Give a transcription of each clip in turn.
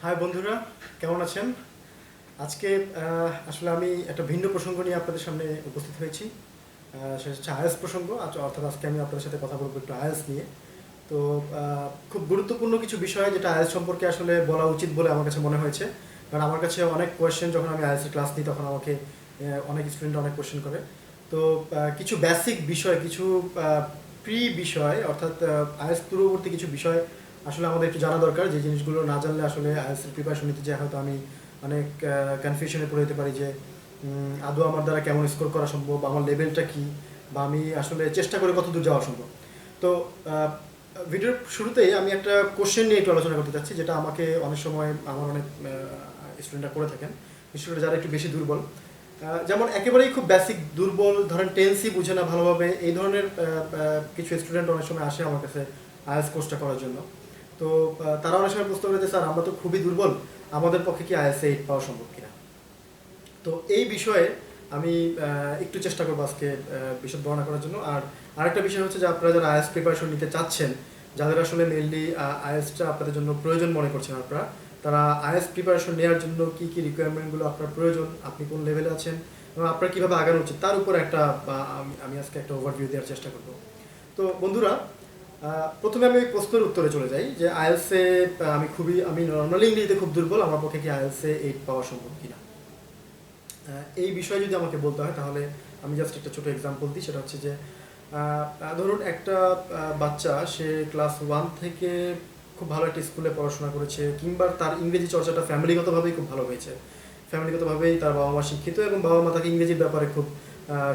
High বন্ধুরা, কেমন আছেন? আজকে আসলে আমি একটা ভিন্ন প্রসঙ্গ নিয়ে আপনাদের সামনে উপস্থিত হয়েছি। সেটা হচ্ছে আইএলটিএস প্রসঙ্গ। অর্থাৎ আজকে আমি আপনাদের সাথে কথা বলবো একটু আইএলটিএস নিয়ে। তো খুব গুরুত্বপূর্ণ কিছু বিষয় যেটা আইএলটিএস সম্পর্কে আসলে বলা উচিত বলে আমার কাছে মনে হয়েছে। কারণ আমার কাছে অনেক কোয়েশ্চেন, যখন আমি আইএলটিএস ক্লাস নিই তখন আমাকে অনেক স্টুডেন্ট অনেক কোয়েশ্চেন করে। তো কিছু বেসিক বিষয়, কিছু প্রি বিষয়, অর্থাৎ আইএলটিএস পূর্ববর্তী কিছু বিষয় আসলে আমাদের একটু জানা দরকার। যে জিনিসগুলো না জানলে আসলে আইএলটিএস প্রিপারেশন নিতে যায় হয়তো আমি অনেক কনফিউশনে পড়ে যেতে পারি যে আদৌ আমার দ্বারা কেমন স্কোর করা সম্ভব, আমার লেভেলটা কি, বা আমি আসলে চেষ্টা করে কত দূর যাওয়া সম্ভব। তো ভিডিওর শুরুতেই আমি একটা কোশ্চেন নিয়ে একটু আলোচনা করতে চাচ্ছি, যেটা আমাকে অনেক সময় আমার অনেক স্টুডেন্টরা করে থাকেন, বিশেষ করে যারা একটু বেশি দুর্বল। যেমন একেবারেই খুব বেসিক দুর্বল, ধরেন টেন্সই বুঝে না ভালোভাবে, এই ধরনের কিছু স্টুডেন্ট অনেক সময় আসে আমার কাছে আইএলটিএস কোর্সটা করার জন্য। তো তারা অনেক সময় প্রশ্ন করে যে স্যার, আমরা তো খুবই দুর্বল, আমাদের পক্ষে কি আইএলটিএস 8 পাওয়া সম্ভব কিনা। তো এই বিষয়ে আমি একটু চেষ্টা করবো আজকে বিশদ বর্ণনা করার জন্য। আর আরেকটা বিষয় হচ্ছে যে আপনারা যারা আইএলটিএস প্রিপারেশন নিতে চাচ্ছেন, যাদের আসলে মেইনলি আইএলটিএসটা আপনাদের জন্য প্রয়োজন মনে করছেন আপনারা, তারা আইএলটিএস প্রিপারেশন নেওয়ার জন্য কী কী রিকোয়ারমেন্টগুলো আপনার প্রয়োজন, আপনি কোন লেভেলে আছেন এবং আপনার কীভাবে আগানো উচিত, তার উপর একটা আমি আজকে একটা ওভারভিউ দেওয়ার চেষ্টা করব। তো বন্ধুরা, প্রথমে আমি ওই প্রশ্নের উত্তরে চলে যাই যে আইএলটিএসে আমি নর্মালি ইংরেজিতে খুব দুর্বল, আমার পক্ষে কি আইএলটিএসে 8 পাওয়া সম্ভব কিনা। এই বিষয়ে যদি আমাকে বলতে হয় তাহলে আমি জাস্ট একটা ছোটো এক্সাম্পল দিই। সেটা হচ্ছে যে ধরুন একটা বাচ্চা, সে ক্লাস 1 থেকে খুব ভালো একটা স্কুলে পড়াশোনা করেছে, কিংবা তার ইংরেজি চর্চাটা ফ্যামিলিগতভাবেই খুব ভালো হয়েছে। ফ্যামিলিগতভাবেই তার বাবা মা শিক্ষিত এবং বাবা মা তাকে ইংরেজির ব্যাপারে খুব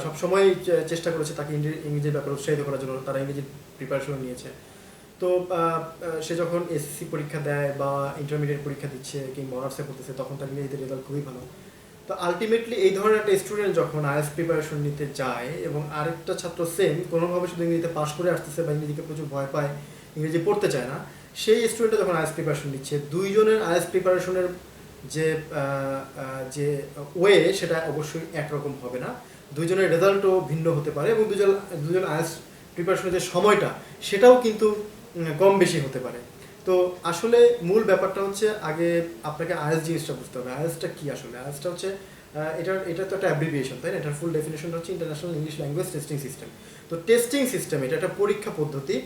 সবসময় চেষ্টা করেছে তাকে ইংরেজির ব্যাপারে উৎসাহিত করার জন্য, তারা ইংরেজি প্রিপারেশন নিয়েছে। তো সে যখন এসএসসি পরীক্ষা দেয় বা ইন্টারমিডিয়েট পরীক্ষা দিচ্ছে কিংবা অনার্সে পড়তেছে, তখন তার ইংরেজিতে রেজাল্ট খুবই ভালো। তো আলটিমেটলি এই ধরনের একটা স্টুডেন্ট যখন আইএলটিএস প্রিপারেশন নিতে যায় এবং আরেকটা ছাত্র সেম কোনোভাবে শুধু ইংরেজিতে পাশ করে আসতেছে বা ইংরেজিকে প্রচুর ভয় পায়, ইংরেজি পড়তে চায় না, সেই স্টুডেন্টটা যখন আইএলটিএস প্রিপারেশন নিচ্ছে, দুইজনের আইএলটিএস প্রিপারেশনের যে যে ওয়ে, সেটা অবশ্যই একরকম হবে না। দুইজনের রেজাল্টও ভিন্ন হতে পারে এবং দুজন আইএলটিএস প্রিপারেশনের যে সময়টা, সেটাও কিন্তু কম বেশি হতে পারে। তো আসলে মূল ব্যাপারটা হচ্ছে, আগে আপনাকে আইএলটিএস জিনিসটা বুঝতে হবে। আইএলটিএসটা কি আসলে? আইএলটিএসটা হচ্ছে এটা তো একটা অ্যাব্রিভিয়েশন, তাই না? এটার ফুল ডেফিনেশন হচ্ছে international English language testing system. তো টেস্টিং সিস্টেম, এটা একটা পরীক্ষা পদ্ধতি।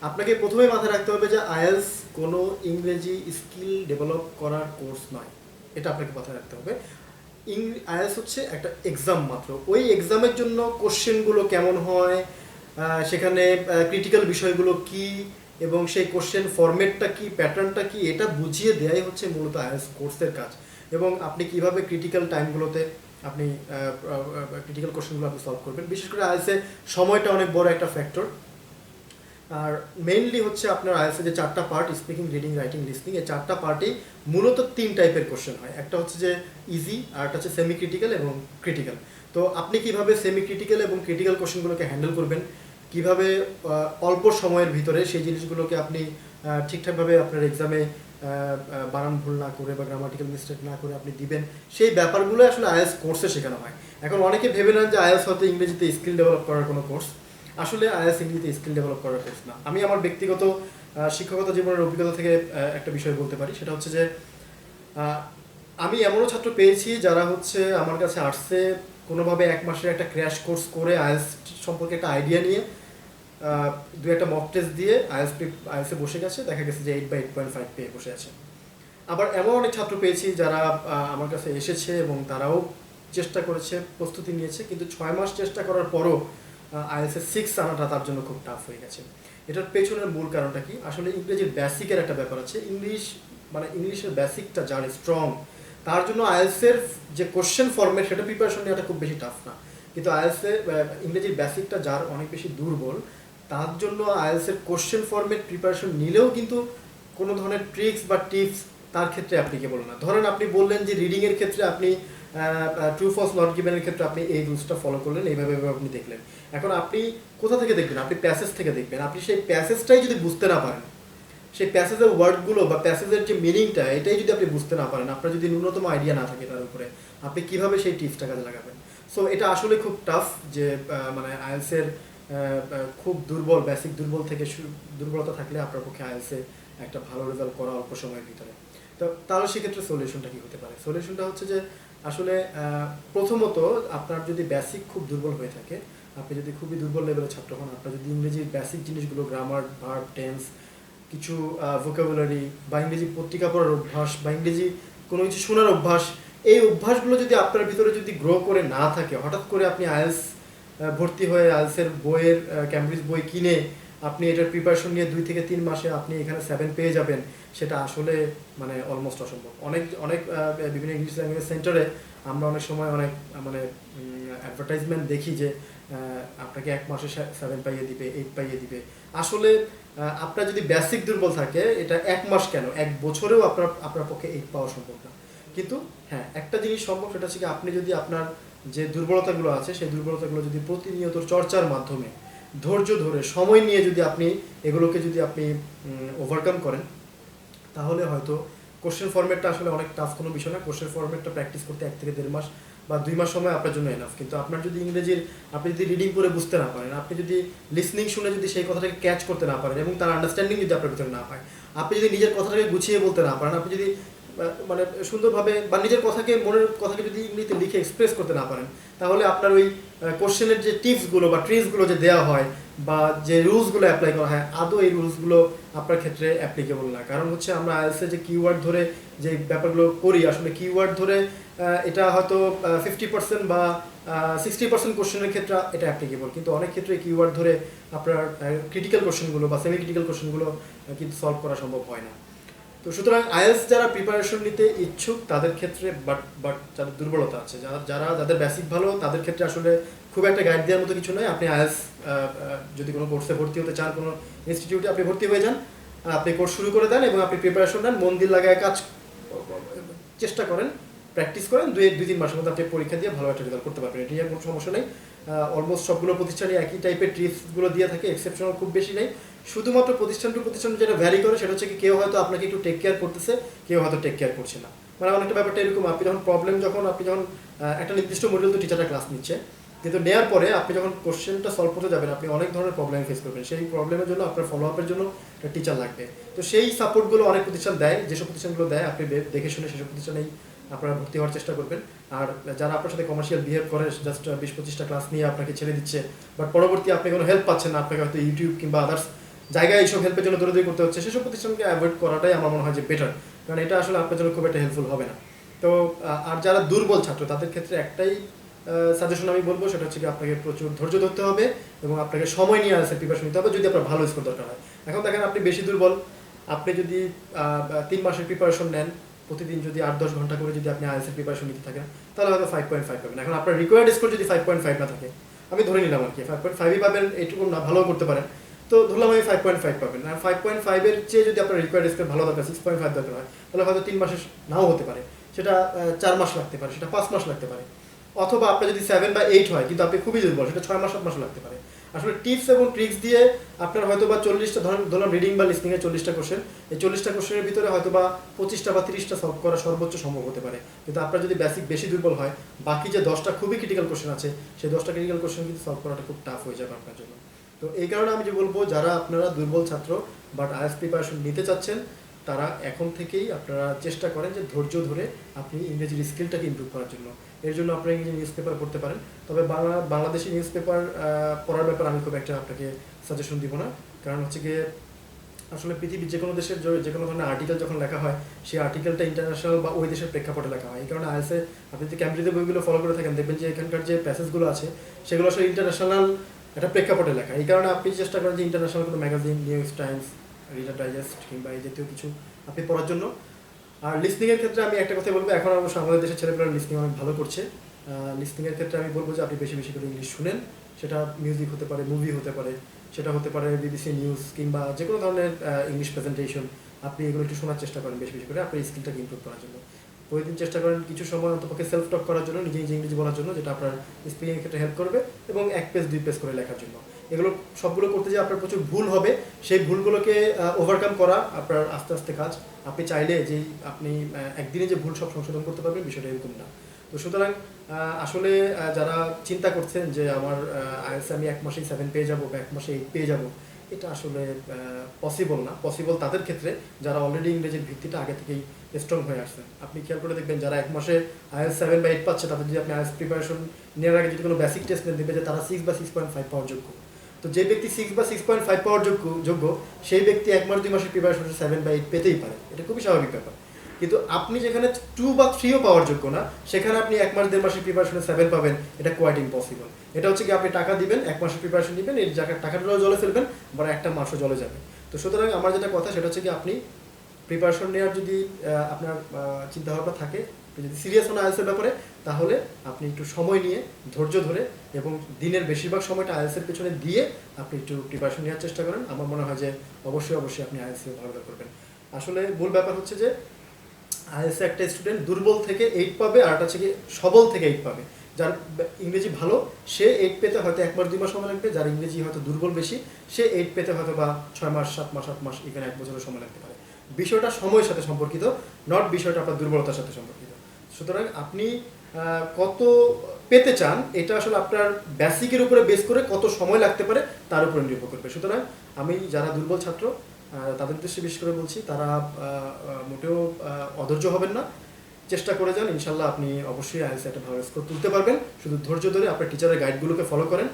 আপনাকে প্রথমে মাথায় রাখতে হবে যে আইএলটিএস কোনো ইংরেজি স্কিল ডেভেলপ করার কোর্স নয়, এটা আপনাকে মাথায় রাখতে হবে। আইএলটিএস হচ্ছে একটা এক্সাম মাত্র। ওই এক্সামের জন্য কোশ্চেনগুলো কেমন হয়, সেখানে ক্রিটিক্যাল বিষয়গুলো কি, এবং সেই কোশ্চেন ফরম্যাটটা কি, প্যাটার্নটা কি, এটা বুঝিয়ে দেওয়াই হচ্ছে মূলত আইএলটিএস কোর্সের কাজ। এবং আপনি কিভাবে ক্রিটিক্যাল টাইমগুলোতে আপনি ক্রিটিক্যাল কোশ্চেনগুলো আপনি সলভ করবেন। বিশেষ করে আইএলটিএসে সময়টা অনেক বড় একটা ফ্যাক্টর। আর মেইনলি হচ্ছে আপনার আইএলটিএসের যে 4টা part, speaking, reading, writing, listening, এই 4টা পার্টেই মূলত 3 টাইপের কোশ্চেন হয়। একটা হচ্ছে যে ইজি, আর একটা হচ্ছে সেমি ক্রিটিক্যাল এবং ক্রিটিক্যাল। তো আপনি কিভাবে সেমি ক্রিটিক্যাল এবং ক্রিটিক্যাল কোশ্চেনগুলোকে হ্যান্ডেল করবেন, কিভাবে অল্প সময়ের ভিতরে সেই জিনিসগুলোকে আপনি ঠিকঠাকভাবে আপনার এক্সামে বানান ভুল না করে বা গ্রামাটিক্যাল মিস্টেক না করে আপনি দিবেন, সেই ব্যাপারগুলো আসলে আইএলটিএস কোর্সে শেখানো হয়। এখন অনেকে ভেবে নেন যে আইএলটিএস হয়তো ইংরেজিতে স্কিল ডেভেলপ করার কোনো কোর্স। আসলে আইএলটিএস ইংরেজিতে স্কিল ডেভেলপ করার কোর্স না। আমি আমার ব্যক্তিগত শিক্ষকতা জীবনের অভিজ্ঞতা থেকে একটা বিষয় বলতে পারি। সেটা হচ্ছে যে আমি এমনও ছাত্র পেয়েছি যারা হচ্ছে আমার কাছে আসছে কোনোভাবে 1 মাসের একটা ক্র্যাশ কোর্স করে আইএলটিএস সম্পর্কে একটা আইডিয়া নিয়ে দু একটা মক টেস্ট দিয়ে আইএলটিএসে বসে গেছে, দেখা গেছে যে 8 বা 8.5 পেয়ে বসে আছে। আবার এমন অনেক ছাত্র পেয়েছি যারা আমার কাছে এসেছে এবং তারাও চেষ্টা করেছে, প্রস্তুতি নিয়েছে, কিন্তু 6 মাস চেষ্টা করার পরও আইএলটিএসের 6 আনাটা তার জন্য খুব টাফ হয়ে গেছে। এটার পেছনের মূল কারণটা কি? আসলে ইংরেজির বেসিকের একটা ব্যাপার আছে। ইংলিশের বেসিকটা যার স্ট্রং, তার জন্য আইএলটিএসের যে কোশ্চেন ফরম্যাট, সেটা প্রিপারেশন নেওয়াটা খুব বেশি টাফ না। কিন্তু আইএলটিএসে ইংরেজির বেসিকটা যার অনেক বেশি দুর্বল, তার জন্য আইএলটিএসের কোশ্চেন ফরম্যাট প্রিপারেশন নিলেও কিন্তু কোনো ধরনের ট্রিক্স বা টিপস তার ক্ষেত্রে অ্যাপ্লিকেবল না। ধরেন আপনি বললেন যে রিডিংয়ের ক্ষেত্রে আপনি ট্রু ফলস নট গিভেনের ক্ষেত্রে আপনি এই রুলসটা ফলো করলেন, এইভাবে আপনি দেখলেন। এখন আপনি কোথা থেকে দেখবেন? আপনি প্যাসেজ থেকে দেখবেন। আপনি সেই প্যাসেজটাই যদি বুঝতে না পারেন, সেই প্যাসেজের ওয়ার্ডগুলো বা প্যাসেজের যে মিনিংটা, এটাই যদি আপনি বুঝতে না পারেন, আপনার যদি ন্যূনতম আইডিয়া না থাকে তার উপরে, আপনি কিভাবে সেই টিপসটা কাজে লাগাবেন? সো এটা আসলে খুব টাফ যে মানে আইএলটিএসের খুব দুর্বল, বেসিক দুর্বলতা থাকলে আপনার পক্ষে আইএলটিএসে একটা ভালো রেজাল্ট করা অল্প সময়ের ভিতরে। তো তাহলে সেক্ষেত্রে সলিউশনটা কি হতে পারে? সলিউশনটা হচ্ছে যে আসলে প্রথমত আপনার যদি বেসিক খুব দুর্বল হয়ে থাকে, আপনি যদি খুবই দুর্বল লেভেলের ছাত্র হন, আপনার যদি ইংরেজির বেসিক জিনিসগুলো গ্রামার, ভার্ব, টেন্স, কিছু ভোকাবুলারি বা ইংরেজি পত্রিকা পড়ার অভ্যাস বা ইংরেজি কোনো কিছু শোনার অভ্যাস, এই অভ্যাসগুলো যদি আপনার ভিতরে যদি গ্রো করে না থাকে, হঠাৎ করে আপনি আইএলস ভর্তি হয়ে আইএলসের বইয়ের ক্যামব্রিজ বই কিনে আপনি এটার প্রিপারেশন নিয়ে 2 থেকে 3 মাসে আপনি এখানে 7 পেয়ে যাবেন, সেটা আসলে মানে অলমোস্ট অসম্ভব। অনেক অনেক বিভিন্ন ইংলিশ ল্যাঙ্গুয়েজ সেন্টারে আমরা অনেক সময় অনেক মানে অ্যাডভার্টাইজমেন্ট দেখি যে আপনাকে 1 মাসে 7 পাইয়ে দিবে, 8 পাইয়ে দিবে। আসলে আপনার যদি বেসিক দুর্বল থাকে, এটা 1 মাস কেন 1 বছরেও আপনার পক্ষে 8 পাওয়া সম্ভব না। কিন্তু হ্যাঁ, একটা জিনিস সম্ভব, সেটা হচ্ছে কি আপনি যদি আপনার যে দুর্বলতাগুলো আছে সেই দুর্বলতাগুলো যদি প্রতিনিয়ত চর্চার মাধ্যমে ধৈর্য ধরে সময় নিয়ে যদি আপনি এগুলোকে যদি আপনি ওভারকাম করেন, তাহলে হয়তো কোশ্চেন ফরম্যাটটা আসলে অনেক টাফ কোনো বিষয় না। কোশ্চেন ফরম্যাটটা প্র্যাকটিস করতে 1 থেকে 1.5 মাস বা 2 মাস সময় আপনার জন্য এনাফ। কিন্তু আপনার যদি ইংরেজির আপনি যদি রিডিং করে বুঝতে না পারেন, আপনি যদি লিসনিং শুনে যদি সেই কথাটাকে ক্যাচ করতে না পারেন এবং তার আন্ডারস্ট্যান্ডিং যদি আপনার ভিতরে না পায়, আপনি যদি নিজের কথাটাকে গুছিয়ে বলতে না পারেন, আপনি যদি মানে সুন্দরভাবে বা নিজের কথাকে মনের কথাকে যদি ইংরেজিতে লিখে এক্সপ্রেস করতে না পারেন, তাহলে আপনার ওই কোশ্চেনের যে টিপসগুলো বা ট্রিক্সগুলো যে দেওয়া হয় বা যে রুলসগুলো অ্যাপ্লাই করা হয়, আদৌ এই রুলসগুলো আপনার ক্ষেত্রে অ্যাপ্লিকেবল না। কারণ হচ্ছে আমরা আইএলসে যে কিওয়ার্ড ধরে যে ব্যাপারগুলো করি, আসলে কিওয়ার্ড ধরে এটা হয়তো 50% বা 60% কোশ্চেনের ক্ষেত্রে এটা অ্যাপ্লিকেবল, কিন্তু অনেক ক্ষেত্রে কিওয়ার্ড ধরে আপনার ক্রিটিক্যাল কোশ্চেনগুলো বা সেমি ক্রিটিক্যাল কোশ্চেনগুলো কিন্তু সলভ করা সম্ভব হয় না। তো সুতরাং আইএলস যারা প্রিপারেশন নিতে ইচ্ছুক তাদের ক্ষেত্রে, বাট যাদের দুর্বলতা আছে, যাদের বেসিক ভালো, তাদের ক্ষেত্রে আসলে খুব একটা গাইড দেওয়ার মতো কিছু নয়। আপনি আইএলস যদি কোনো কোর্সে ভর্তি হতে চান, কোনো ইনস্টিটিউটে আপনি ভর্তি হয়ে যান, আপনি কোর্স শুরু করে দেন এবং আপনি প্রিপারেশন নেন, মন দিয়ে লাগায় কাজ চেষ্টা করেন, প্র্যাকটিস করেন, 2-3 মাসের মধ্যে আপনি পরীক্ষা দিয়ে ভালো একটা রেজাল্ট করতে পারবেন। এটি নিয়ে কোনো সমস্যা নেই। অলমোস্ট সবগুলো প্রতিষ্ঠানই একই টাইপের টিপসগুলো দিয়ে থাকে, এক্সেপশনাল খুব বেশি নেই। শুধুমাত্র প্রতিষ্ঠান টু প্রতিষ্ঠান যেটা ভ্যারি করে সেটা হচ্ছে কি, কেউ হয়তো আপনাকে একটু টেক কেয়ার করতেছে, কেউ হয়তো টেক কেয়ার করছে না। মানে অনেকটা ব্যাপারটা এরকম, আপনি যখন একটা নির্দিষ্ট মডিউল তো টিচারটা ক্লাস নিচ্ছে, কিন্তু নেওয়ার পরে আপনি যখন কোশ্চেনটা সলভ করতে যাবেন, আপনি অনেক ধরনের প্রবলেম ফেস করবেন। সেই প্রবলেমের জন্য আপনার ফলো আপের জন্য একটা টিচার লাগবে। তো সেই সাপোর্টগুলো অনেক প্রতিষ্ঠান দেয়, যেসব প্রতিষ্ঠানগুলো দেয় আপনি দেখে শুনে সেসব প্রতিষ্ঠানেই আপনারা ভর্তি হওয়ার চেষ্টা করবেন। আর যারা আপনার সাথে কমার্শিয়াল বিহেভ করে, জাস্ট 20-25টা ক্লাস নিয়ে আপনাকে ছেড়ে দিচ্ছে, বাট পরবর্তী আপনি কোনো হেল্প পাচ্ছেন না, আপনাকে হয়তো ইউটিউব কিংবা আদার্স জায়গায় এইসব হেল্পের জন্য দৌড়াদৌড়ি করতে হচ্ছে, সেসব প্রতিষ্ঠানকে অ্যাভয়েড করাটাই আমার মনে হয় যে বেটার। কারণ এটা আসলে আপনার জন্য খুব একটা হেল্পফুল হবে না। তো আর যারা দুর্বল ছাত্র তাদের ক্ষেত্রে একটাই সাজেশন আমি বলবো, সেটা হচ্ছে কি আপনাকে প্রচুর ধৈর্য ধরতে হবে এবং আপনাকে সময় নিয়ে আসে প্রিপারেশন নিতে হবে যদি আপনার ভালো স্কোর দরকার হয়। এখন দেখেন আপনি বেশি দুর্বল, আপনি যদি 3 মাসের প্রিপারেশন নেন, প্রতিদিন যদি 8-10 ঘন্টা করে যদি আপনি আইএলটিএস প্রিপারেশন নিতে থাকেন, তাহলে হয়তো 5.5 পাবেন। এখন আপনার রিকোয়ার্ড স্কোর যদি 5.5 না থাকে, আমি ধরে নিলাম আর কি 5.5ই পাবেন, এইটুকু না ভালো করতে পারেন, তো ধরলাম আমি 5.5 পাবেন। আর 5.5-এর চেয়ে যদি আপনার রিকোয়ার্ড স্কোর ভালো দরকার, 6.5 দরকার হয়, তাহলে হয়তো 3 মাসে নাও হতে পারে, সেটা 4 মাস লাগতে পারে, সেটা 5 মাস লাগতে পারে। অথবা আপনার যদি 7 বা 8 হয় কিন্তু আপনি খুবই দুর্বল, সেটা 6 মাস 7 মাস লাগতে পারে। আসলে টিপস এবং ট্রিক্স দিয়ে আপনার হয়তো বা 40টা ধরুন রিডিং বা লিসনিংয়ে 40টা কোশ্চেন, এই 40টা কোশ্চেনের ভিতরে হয়তো বা 25টা বা 30টা সলভ করা সর্বোচ্চ সম্ভব হতে পারে। কিন্তু আপনার যদি বেসিক বেশি দুর্বল হয়, বাকি যে 10টা খুবই ক্রিটিক্যাল কোশ্চেন আছে, সেই 10টা ক্রিটিক্যাল কোশ্চেন কিন্তু সলভ করাটা খুব টাফ হয়ে যাবে আপনার জন্য। তো এই কারণে আমি যে বলবো, যারা আপনারা দুর্বল ছাত্র বাট আইএলটিএস প্রিপারেশন নিতে চাচ্ছেন, তারা এখন থেকেই আপনারা চেষ্টা করেন যে ধৈর্য ধরে আপনি ইংরেজির স্কিলটাকে ইমপ্রুভ করার জন্য। এর জন্য আপনারা ইংরেজি নিউজ পেপার পড়তে পারেন, তবে বাংলাদেশি নিউজ পেপার পড়ার ব্যাপারে আমি খুব একটা আপনাকে সাজেশন দিব না। কারণ হচ্ছে গিয়ে আসলে পৃথিবীর যে কোনো দেশের যে কোনো ধরনের আর্টিকেল যখন লেখা হয়, সেই আর্টিকেলটা ইন্টারন্যাশনাল বা ওই দেশের প্রেক্ষাপটে লেখা হয়। এই কারণে আইএলটিএসে আপনি যদি ক্যামব্রিজের বইগুলো ফলো করে থাকেন, দেখবেন যে এখানকার যে প্যাসেজগুলো আছে সেগুলো আসলে ইন্টারন্যাশনাল একটা প্রেক্ষাপটে লেখা। এই কারণে আপনি চেষ্টা করেন যে ইন্টারন্যাশনাল কোনো magazine, news Times, reader digest কিংবা এই জাতীয় কিছু আপনি পড়ার জন্য। আর লিসনিংয়ের ক্ষেত্রে আমি একটা কথা বলবো, এখন অবশ্য আমাদের দেশের ছেলেপেলেরা লিসনিং অনেক ভালো করছে। লিসনিংয়ের ক্ষেত্রে আমি বলবো যে আপনি বেশি বেশি করে ইংলিশ শুনেন, সেটা মিউজিক হতে পারে, মুভি হতে পারে, সেটা হতে পারে বিবিসি নিউজ কিংবা যে কোনো ধরনের ইংলিশ প্রেজেন্টেশন, আপনি এগুলো একটু শোনার চেষ্টা করেন বেশি বেশি করে আপনার স্কিলটাকে ইমপ্রুভ করার জন্য। প্রতিদিন চেষ্টা করেন কিছু সময় অন্তপক্ষে সেলফ টক করার জন্য, নিজে নিজে ইংরেজি বলার জন্য, যেটা আপনার স্পিকিংয়ের ক্ষেত্রে হেল্প করবে, এবং 1 পেজ 2 পেজ করে লেখার জন্য। এগুলো সবগুলো করতে যে আপনার প্রচুর ভুল হবে, সেই ভুলগুলোকে ওভারকাম করা আপনার আস্তে আস্তে কাজ। আপনি চাইলে যে আপনি একদিনে যে ভুল সব সংশোধন করতে পারবেন, বিষয়টা এরকম না। তো সুতরাং আসলে যারা চিন্তা করছেন যে আমার আইএলটিএসে আমি 1 মাসেই 7 পেয়ে যাবো বা 1 মাসে 8 পেয়ে যাবো, এটা আসলে পসিবল না। পসিবল তাদের ক্ষেত্রে যারা অলরেডি ইংরেজির ভিত্তিটা আগে থেকেই স্ট্রং হয়ে আসছেন। আপনি খেয়াল করে দেখবেন যারা 1 মাসে IELTS 7 বা 8 পাচ্ছে, তাদের যদি আপনি IELTS প্রিপারেশন নেওয়ার আগে যদি কোনো বেসিক টেস্ট নেন, দেখবেন যে তারা 6 বা 6.5 পাওয়ার যোগ্য। তো যে ব্যক্তি 6 বা 6.5 পাওয়ার যোগ্য সেই ব্যক্তি 1 মাস 2 মাসের প্রিপারেশন 7 বা 8 পেতেই পারে, এটা খুবই স্বাভাবিক ব্যাপার। কিন্তু আপনি যেখানে 2 বা 3ও পাওয়ার যোগ্য না, সেখানে আপনি 1 মাস 1.5 মাসের প্রিপারেশনে 7 পাবেন, এটা কোয়াইট ইম্পসিবল। এটা হচ্ছে কি আপনি টাকা দিবেন, 1 মাসের প্রিপারেশন নেবেন, এই টাকাটাও জলে ফেলবেন, আবার একটা মাসও জলে যাবে। তো সুতরাং আমার যেটা কথা সেটা হচ্ছে কি আপনি প্রিপারেশন নেওয়ার যদি আপনার চিন্তাভাবনা থাকে, যদি সিরিয়াস হন আইএলটিএসের ব্যাপারে, তাহলে আপনি একটু সময় নিয়ে ধৈর্য ধরে এবং দিনের বেশিরভাগ সময়টা আইএলটিএসের পেছনে দিয়ে আপনি একটু প্রিপারেশন নেওয়ার চেষ্টা করেন। আমার মনে হয় যে অবশ্যই আপনি আইএলটিএস ভালো করবেন। আসলে মূল ব্যাপার হচ্ছে যে আইএলটিএসে একটা স্টুডেন্ট দুর্বল থেকে 8 পাবে, আর একটা হচ্ছে কি সবল থেকে 8 পাবে। যার ইংরেজি ভালো সে 8 পেতে হয়তো 1 মাস 2 মাস সময় লাগবে, যার ইংরেজি হয়তো দুর্বল বেশি সে 8 পেতে হয়তো বা 6 মাস 7 মাস 8 মাস ইভেন 1 বছরের সময় লাগতে পারে। বিষয়টা সময়ের সাথে সম্পর্কিত, নট বিষয়টা আপনার দুর্বলতার সাথে সম্পর্কিত। সুতরাং আপনি কত পেতে চান এটা আসলে আপনার বেসিকের উপরে বেস করে কত সময় লাগতে পারে তার উপরে নির্ভর করবে। সুতরাং আমি যারা দুর্বল ছাত্র তাদের উদ্দেশ্যে বিশেষ করে বলছি, তারা মোটেও অধৈর্য হবেন না, চেষ্টা করে যান, ইনশাল্লাহ আপনি অবশ্যই আইএলটিএসে একটা ভালো স্কোর তুলতে পারবেন। শুধু ধৈর্য ধরে আপনার টিচারের গাইডগুলোকে ফলো করেন,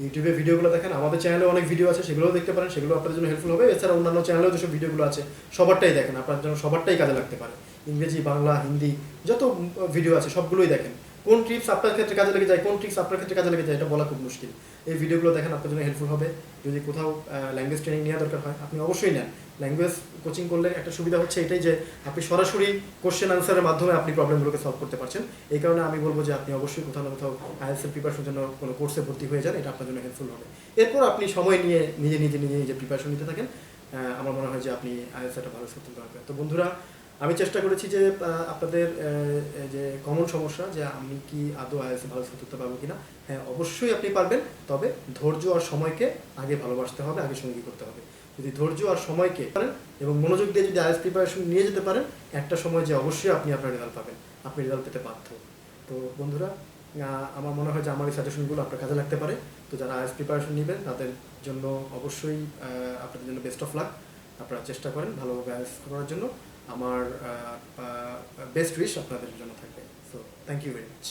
ইউটিউবে ভিডিওগুলো দেখেন, আমাদের চ্যানেলে অনেক ভিডিও আছে, সেগুলোও দেখতে পারেন, সেগুলো আপনাদের জন্য হেল্পফুল হবে। এছাড়া অন্যান্য চ্যানেলেও যেসব ভিডিওগুলো আছে সবারটাই দেখেন, আপনার জন্য সবারটাই কাজে লাগতে পারে। ইংরেজি, বাংলা, হিন্দি যত ভিডিও আছে সবগুলোই দেখেন। কোন ট্রিপস আপনার ক্ষেত্রে কাজে লেগে যায়, কোন ট্রিক্স আপনার ক্ষেত্রে কাজে লেগে যায়, এটা বলা খুব মুশকিল। এই ভিডিওগুলো দেখেন, আপনার জন্য হেল্পফুল হবে। যদি কোথাও ল্যাঙ্গুয়েজ ট্রেনিং নেওয়া দরকার হয় আপনি অবশ্যই নেন। ল্যাঙ্গুয়েজ কোচিং করলে একটা সুবিধা হচ্ছে এটাই যে আপনি সরাসরি কোশ্চেন আনসারের মাধ্যমে আপনি প্রবলেমগুলোকে সলভ করতে পারছেন। এই কারণে আমি বলবো যে আপনি অবশ্যই কোথাও না কোথাও আইএলটিএস প্রিপারেশনের জন্য কোনো কোর্সে ভর্তি হয়ে যান, এটা আপনার জন্য হেল্পফুল হবে। এরপর আপনি সময় নিয়ে নিজে প্রিপারেশন নিতে থাকেন, আমার মনে হয় যে আপনি আইএলটিএস একটা ভালো স্কোর তুলতে পারবেন। তো বন্ধুরা, আমি চেষ্টা করেছি যে আপনাদের যে কমন সমস্যা যে আমি কি আদৌ আইএলটিএস ভালো স্কোর তুলতে পারবো কিনা, হ্যাঁ অবশ্যই আপনি পারবেন, তবে ধৈর্য আর সময়কে আগে ভালোবাসতে হবে, আগে সঙ্গী করতে হবে। যদি ধৈর্য আর সময়কে পারেন এবং মনোযোগ দিয়ে যদি আইএলটিএস প্রিপারেশন নিয়ে যেতে পারেন, একটা সময় যে অবশ্যই আপনি আপনার রেজাল্ট পাবেন, আপনি রেজাল্ট পেতে বাধ্য। তো বন্ধুরা, আমার মনে হয় যে আমার এই সাজেশনগুলো আপনার কাজে লাগতে পারে। তো যারা আইএলটিএস প্রিপারেশন নেবেন তাদের জন্য অবশ্যই আপনাদের জন্য বেস্ট অফ লাক। আপনারা চেষ্টা করেন ভালোভাবে আইএলটিএস করার জন্য। আমার বেস্ট উইশ আপনাদের জন্য থাকবে। So thank you very much.